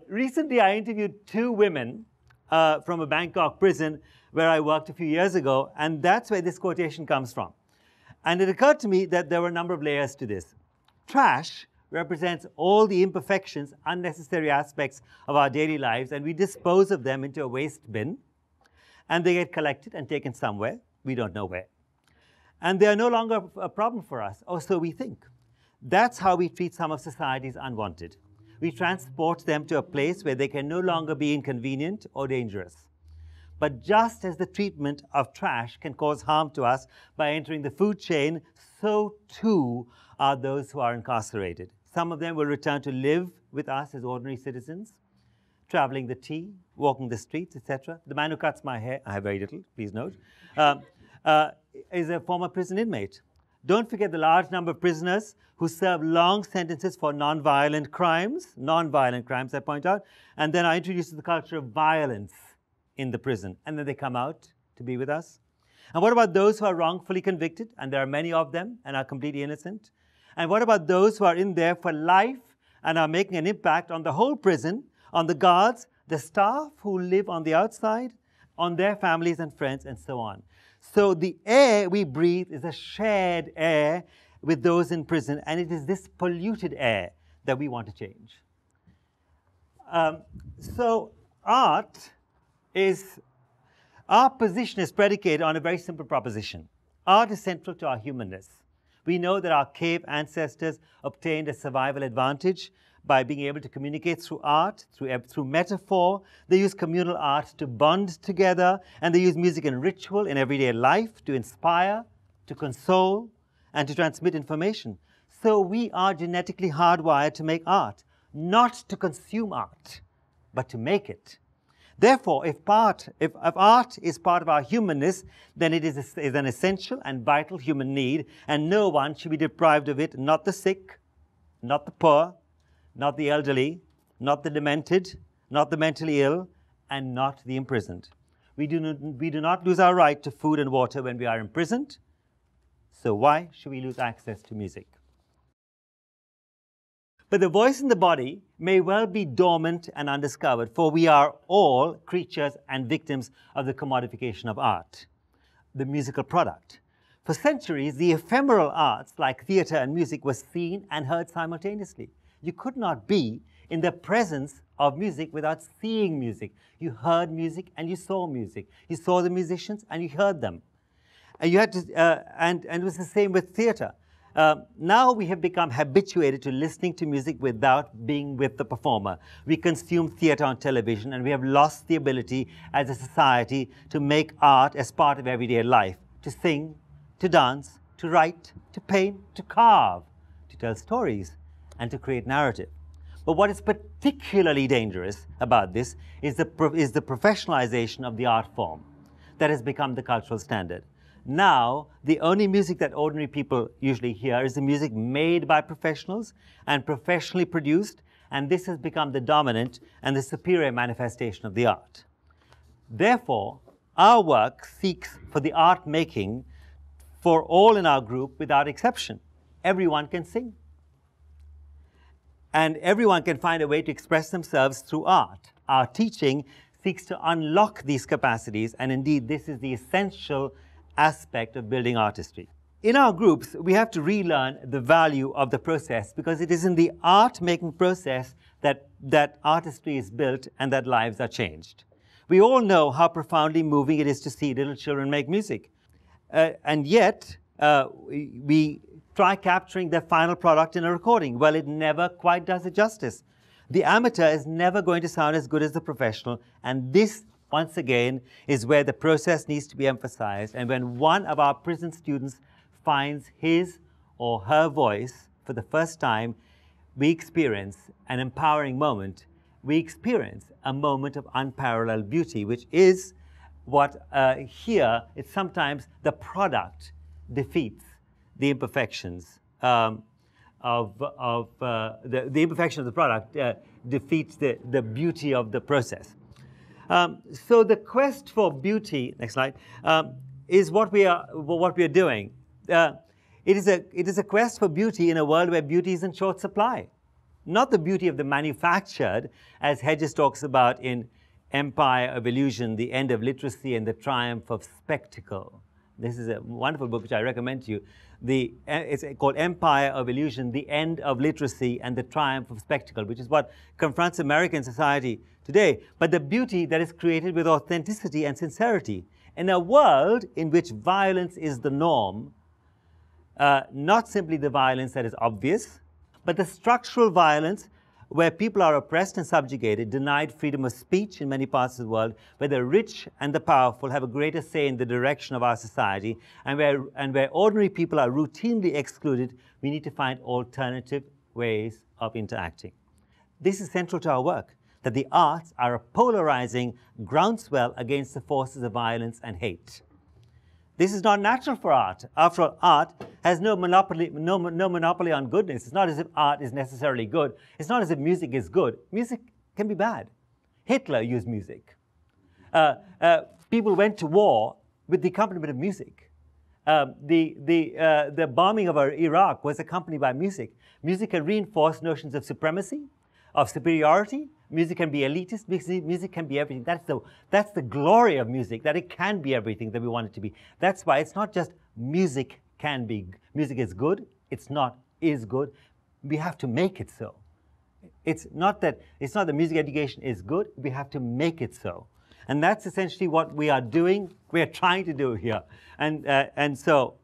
Recently, I interviewed two women from a Bangkok prison where I worked a few years ago, and that's where this quotation comes from. And it occurred to me that there were a number of layers to this. Trash represents all the imperfections, unnecessary aspects of our daily lives, and we dispose of them into a waste bin, and they get collected and taken somewhere, we don't know where. And they are no longer a problem for us, or so we think. That's how we treat some of society's unwanted. We transport them to a place where they can no longer be inconvenient or dangerous. But just as the treatment of trash can cause harm to us by entering the food chain, so too are those who are incarcerated. Some of them will return to live with us as ordinary citizens, traveling the tea, walking the streets, etc. The man who cuts my hair, I have very little, please note, is a former prison inmate. Don't forget the large number of prisoners who serve long sentences for non-violent crimes, I point out, and then are introduced to the culture of violence in the prison, and then they come out to be with us. And what about those who are wrongfully convicted, and there are many of them, and are completely innocent? And what about those who are in there for life and are making an impact on the whole prison, on the guards, the staff who live on the outside, on their families and friends, and so on? So the air we breathe is a shared air with those in prison, and it is this polluted air that we want to change. So our position is predicated on a very simple proposition. Art is central to our humanness. We know that our cave ancestors obtained a survival advantage by being able to communicate through art, through metaphor. They use communal art to bond together, and they use music and ritual in everyday life to inspire, to console, and to transmit information. So we are genetically hardwired to make art, not to consume art, but to make it. Therefore, if art is part of our humanness, then it is an essential and vital human need, and no one should be deprived of it, not the sick, not the poor, not the elderly, not the demented, not the mentally ill, and not the imprisoned. We do not lose our right to food and water when we are imprisoned, so why should we lose access to music? But the voice in the body may well be dormant and undiscovered, for we are all creatures and victims of the commodification of art, the musical product. For centuries, the ephemeral arts, like theater and music, were seen and heard simultaneously. You could not be in the presence of music without seeing music. You heard music and you saw music. You saw the musicians and you heard them. And you had to, and it was the same with theater. Now we have become habituated to listening to music without being with the performer. We consume theater on television, and we have lost the ability as a society to make art as part of everyday life, to sing, to dance, to write, to paint, to carve, to tell stories, and to create narrative. But what is particularly dangerous about this is the professionalization of the art form that has become the cultural standard. Now, the only music that ordinary people usually hear is the music made by professionals and professionally produced, and this has become the dominant and the superior manifestation of the art. Therefore, our work seeks for the art making for all in our group without exception. Everyone can sing. And everyone can find a way to express themselves through art. Our teaching seeks to unlock these capacities, and indeed, this is the essential aspect of building artistry. In our groups, we have to relearn the value of the process, because it is in the art-making process that artistry is built and that lives are changed. We all know how profoundly moving it is to see little children make music. And yet, we try capturing their final product in a recording. Well, it never quite does it justice. The amateur is never going to sound as good as the professional, and this once again, is where the process needs to be emphasized. And when one of our prison students finds his or her voice for the first time, we experience an empowering moment. We experience a moment of unparalleled beauty, which is what here, it's sometimes the product defeats the imperfections the imperfection of the product defeats the beauty of the process. So the quest for beauty, next slide, is what we are doing. It is a quest for beauty in a world where beauty is in short supply. not the beauty of the manufactured, as Hedges talks about in Empire of Illusion, The End of Literacy and the Triumph of Spectacle. This is a wonderful book which I recommend to you. It's called Empire of Illusion, The End of Literacy and the Triumph of Spectacle, which is what confronts American society today. But the beauty that is created with authenticity and sincerity. In a world in which violence is the norm, not simply the violence that is obvious, but the structural violence where people are oppressed and subjugated, denied freedom of speech in many parts of the world, where the rich and the powerful have a greater say in the direction of our society, and where ordinary people are routinely excluded, we need to find alternative ways of interacting. This is central to our work, that the arts are a polarizing groundswell against the forces of violence and hate. This is not natural for art. After all, art has no monopoly on goodness. It's not as if art is necessarily good. It's not as if music is good. Music can be bad. Hitler used music. People went to war with the accompaniment of music. The bombing of Iraq was accompanied by music. Music can reinforce notions of supremacy, of superiority. Music can be elitist. Music can be everything. That's the glory of music, that it can be everything that we want it to be. That's why it's not just music can be. Music is good. It's not is good. We have to make it so. It's not that music education is good. We have to make it so. And that's essentially what we are doing. We are trying to do here. And so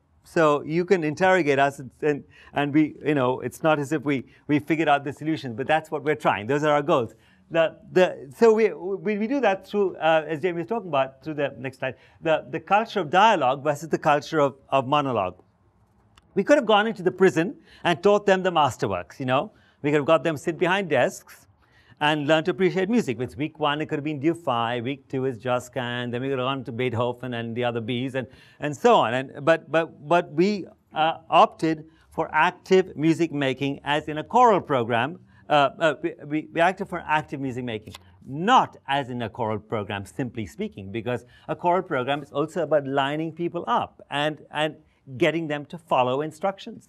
you can interrogate us, and we, it's not as if we figured out the solutions, but that's what we're trying. Those are our goals. So we do that through, as Jamie was talking about, through the next slide, the culture of dialogue versus the culture of monologue. We could have gone into the prison and taught them the masterworks, We could have got them sit behind desks and learn to appreciate music. With week 1, it could have been Dufay. Week 2 is Josquin. Then we could have gone to Beethoven and the other Bs and so on. But we opted for active music making, as in a choral program. We acted for active music making, not as in a choral program, simply speaking, because a choral program is also about lining people up and getting them to follow instructions.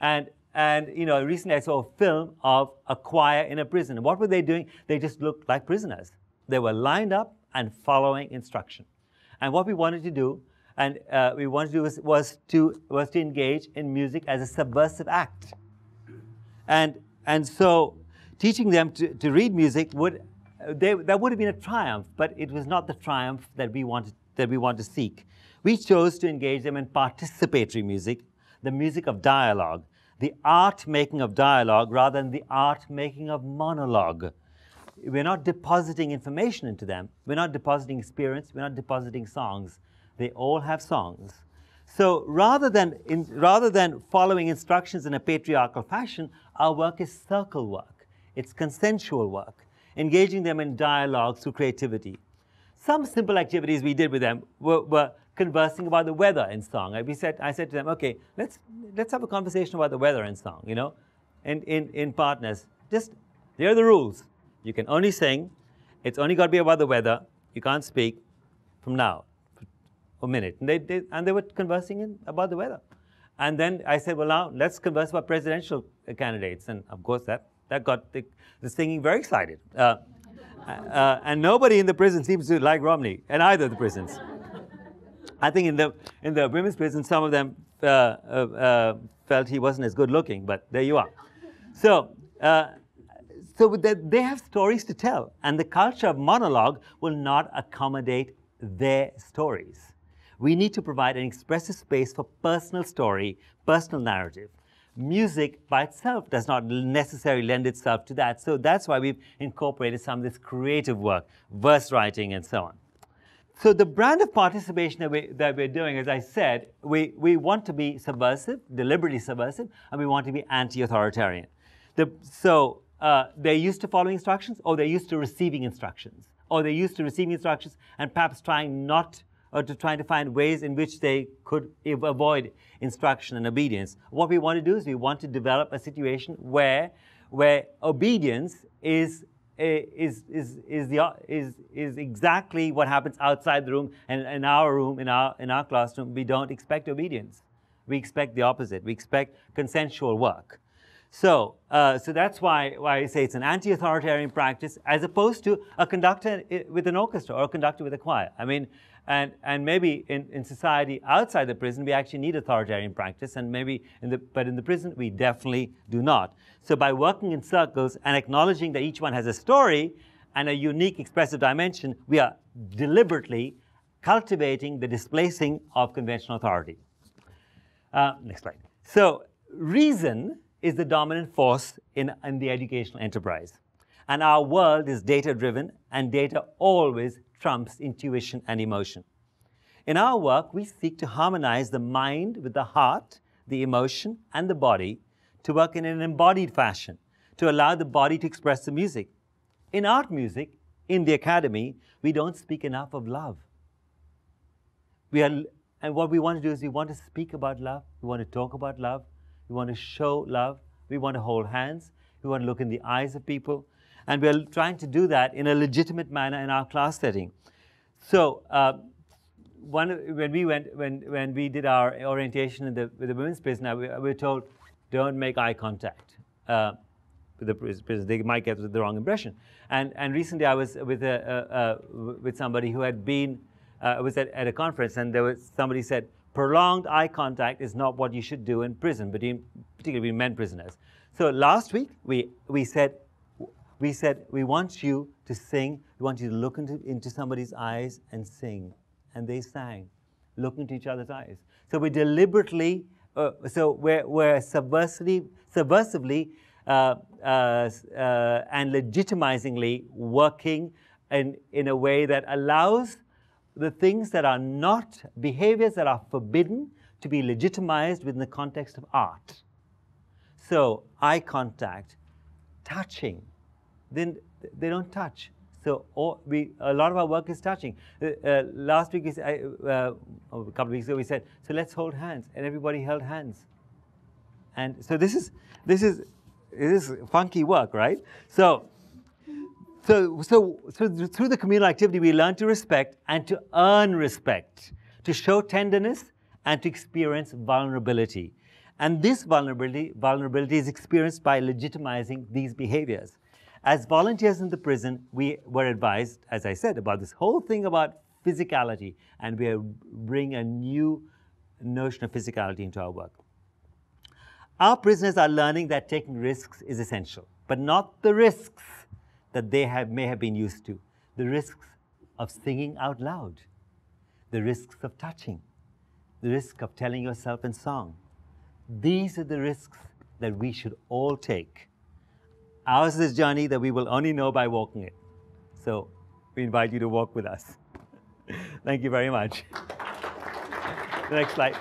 And recently I saw a film of a choir in a prison. And what were they doing? They just looked like prisoners. They were lined up and following instruction. And what we wanted to do, was to engage in music as a subversive act. And so teaching them to read music that would have been a triumph, but it was not the triumph that we want to seek. We chose to engage them in participatory music, the music of dialogue, the art making of dialogue rather than the art making of monologue. We're not depositing information into them. We're not depositing experience. We're not depositing songs. They all have songs. So rather than following instructions in a patriarchal fashion, our work is circle work. It's consensual work, engaging them in dialogue through creativity. Some simple activities we did with them were conversing about the weather in song. I said to them, okay, let's have a conversation about the weather in song, in partners. There are the rules. You can only sing. It's only got to be about the weather. You can't speak from now. A minute. And they were conversing about the weather. And then I said, well, now let's converse about presidential candidates. And of course, that got the singing very excited. And nobody in the prison seems to like Romney, in either of the prisons. I think in the women's prison, some of them felt he wasn't as good looking, but there you are. So they have stories to tell, and the culture of monologue will not accommodate their stories. We need to provide an expressive space for personal story, personal narrative. Music by itself does not necessarily lend itself to that. So that's why we've incorporated some of this creative work, verse writing and so on. So the brand of participation that we're doing, as I said, we want to be subversive, deliberately subversive, and we want to be anti-authoritarian. They're used to following instructions, or they're used to receiving instructions, or they're used to receiving instructions and perhaps trying to find ways in which they could avoid instruction and obedience. What we want to do is we want to develop a situation where obedience is exactly what happens outside the room, and in our classroom, we don't expect obedience. We expect the opposite. We expect consensual work. So, so that's why I say it's an anti-authoritarian practice as opposed to a conductor with an orchestra or a conductor with a choir. I mean, and maybe in society outside the prison, we actually need authoritarian practice, and maybe but in the prison, we definitely do not. So by working in circles and acknowledging that each one has a story and a unique expressive dimension, we are deliberately cultivating the displacing of conventional authority. Next slide. So reason is the dominant force in the educational enterprise. And our world is data-driven, and data always trumps intuition and emotion. In our work, we seek to harmonize the mind with the heart, the emotion, and the body to work in an embodied fashion, to allow the body to express the music. In art music, in the academy, we don't speak enough of love. And what we want to do is we want to speak about love, we want to talk about love, we want to show love, we want to hold hands, we want to look in the eyes of people, and we're trying to do that in a legitimate manner in our class setting. So when we did our orientation with the women's prison, we were told, don't make eye contact with the prisoners. They might get the wrong impression. And recently I was with somebody who had been was at a conference, and there was somebody said, prolonged eye contact is not what you should do in prison, particularly between men prisoners. So last week we said we want you to sing. We want you to look into somebody's eyes and sing, and they sang, look into each other's eyes. So we deliberately, we're subversively and legitimizingly working in a way that allows the things that are not, behaviors that are forbidden, to be legitimized within the context of art. So eye contact, touching, then they don't touch. So a lot of our work is touching. Last week, a couple of weeks ago, we said, so let's hold hands, and everybody held hands. And so this is funky work, right? So through the communal activity, we learn to respect and to earn respect, to show tenderness and to experience vulnerability. And this vulnerability is experienced by legitimizing these behaviors. As volunteers in the prison, we were advised, as I said, about this whole thing about physicality, and we bring a new notion of physicality into our work. Our prisoners are learning that taking risks is essential, but not the risks that they may have been used to. The risks of singing out loud, the risks of touching, the risk of telling yourself in song. These are the risks that we should all take. Ours is a journey that we will only know by walking it. So we invite you to walk with us. Thank you very much. The next slide.